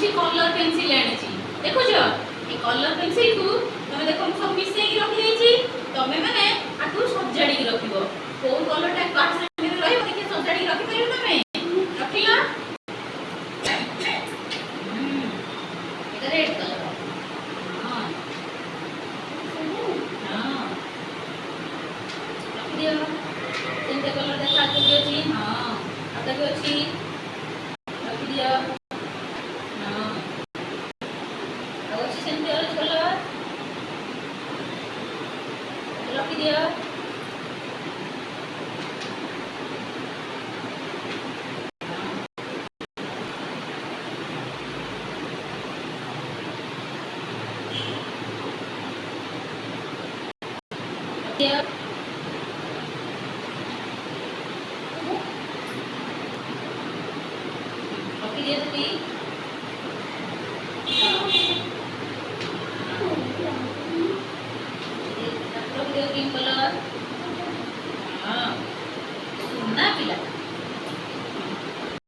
किसी colour pencil आनी देखो ये कलर पेंसिल को तुम देखो सब मिसई रखी देछि तमे माने आकु सजाड़ी रखिबो को कलर टा पास में रहिबो देखि सजाड़ी रखि परिबो तमे रखिला এটা রেড कलर हां हां रखि दियो सेंटे कलर देखा तो अछि हां आता भी अछि रखि दियो हां ଆଉ ଅଛି ସେମିତି ଅରେଞ୍ଜ କଲର ରଖି ଦିଅ दिया रखी दिया तुम रख दियो ग्रीन कलर